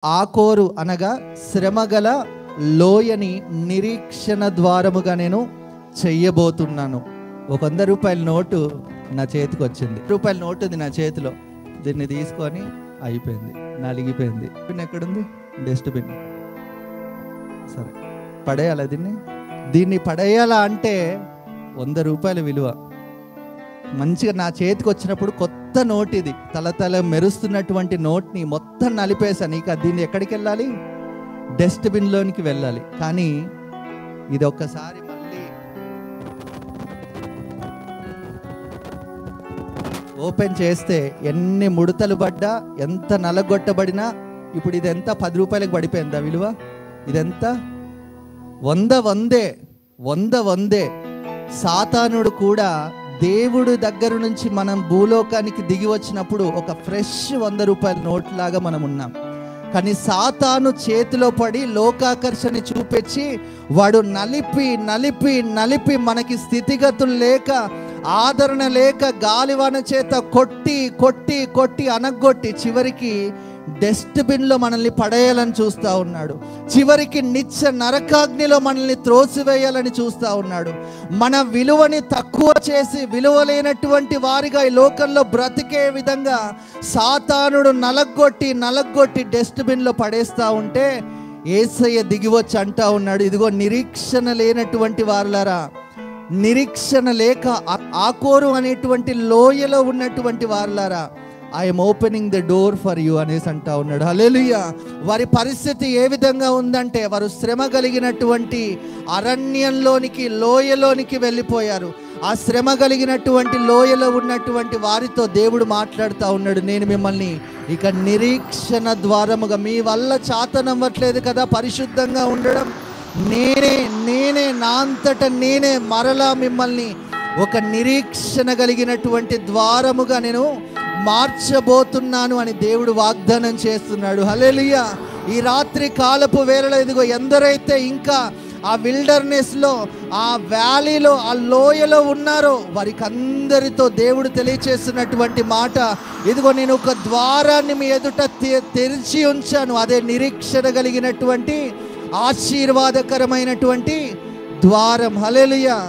ఆకోరు అనగా శ్రమగల లోయని నిరీక్షణ ద్వారముగా నేను చెయ్యబోతున్నాను. ఒక 100 రూపాయల నోటు నా చేతికి వచ్చింది. రూపాయల నోటు ఉంది నా చేతిలో. దీన్ని తీసుకొని అయిపోయింది, నలిగిపోయింది. పిన్ ఎక్కడుంది? డస్ట్బిన్. సరే, పడేయాలా దీన్ని పడేయాలా అంటే 100 రూపాయల విలువ. మంచిగా నా చేతికి వచ్చినప్పుడు కొత్త నోట్, ఇది తల మెరుస్తున్నటువంటి నోట్ని మొత్తం నలిపేశాను. ఇక దీన్ని ఎక్కడికి వెళ్ళాలి? డస్ట్బిన్లోనికి వెళ్ళాలి. కానీ ఇది ఒక్కసారి మళ్ళీ ఓపెన్ చేస్తే ఎన్ని ముడతలు పడ్డా, ఎంత నలగొట్టబడినా, ఇప్పుడు ఇది ఎంత? 10 రూపాయలకు పడిపోయిందా విలువ? ఇదెంత? 100. సాతానుడు కూడా దేవుడు దగ్గర నుంచి మనం భూలోకానికి దిగి వచ్చినప్పుడు ఒక ఫ్రెష్ 100 రూపాయల నోట్ లాగా మనం ఉన్నాం. కానీ సాతాను చేతిలో పడి లోకాకర్షణ చూపించి వాడు నలిపి మనకి స్థితిగతులు లేక, ఆదరణ లేక, గాలివాన చేత కొట్టి అనగొట్టి చివరికి డస్ట్బిన్లో మనల్ని పడేయాలని చూస్తూ ఉన్నాడు. చివరికి నిత్య నరకాగ్నిలో మనల్ని త్రోసివేయాలని చూస్తూ ఉన్నాడు. మన విలువని తక్కువ చేసి విలువలేనటువంటి వారిగా ఈ లోకంలో బ్రతికే విధంగా సాతానుడు నలగొట్టి డస్ట్బిన్లో పడేస్తూ ఉంటే యేసయ్య దిగివచ్చి అంటా ఉన్నాడు, ఇదిగో నిరీక్షణ లేనటువంటి వారులారా, నిరీక్షణ లేక ఆకోరు అనేటువంటి లోయలో ఉన్నటువంటి వారులారా, I'm opening the door for you అనేసి అంటా ఉన్నాడు. హల్లెలూయా. వారి పరిస్థితి ఏ విధంగా ఉందంటే, వారు శ్రమ కలిగినటువంటి అరణ్యంలోనికి, లోయలోనికి వెళ్ళిపోయారు. ఆ శ్రమ కలిగినటువంటి లోయలో ఉన్నటువంటి వారితో దేవుడు మాట్లాడుతూ ఉన్నాడు, నేను మిమ్మల్ని ఇక నిరీక్షణ ద్వారముగా, మీ వల్ల చాతనవ్వట్లేదు కదా పరిశుద్ధంగా ఉండడం, నేనే నా అంతట నేనే మరలా మిమ్మల్ని ఒక నిరీక్షణ కలిగినటువంటి ద్వారముగా నేను మార్చబోతున్నాను అని దేవుడు వాగ్దానం చేస్తున్నాడు. హల్లెలూయా. ఈ రాత్రి కాలపు వేళలో ఇదిగో ఎందరైతే ఇంకా ఆ విల్డర్నెస్లో, ఆ వ్యాలీలో, ఆ లోయలో ఉన్నారో వారికి అందరితో దేవుడు తెలియచేస్తున్నటువంటి మాట, ఇదిగో నేను ఒక ద్వారాన్ని మీ ఎదుట తెరిచి ఉంచాను. అదే నిరీక్షణ కలిగినటువంటి ఆశీర్వాదకరమైనటువంటి ద్వారం. హల్లెలూయా.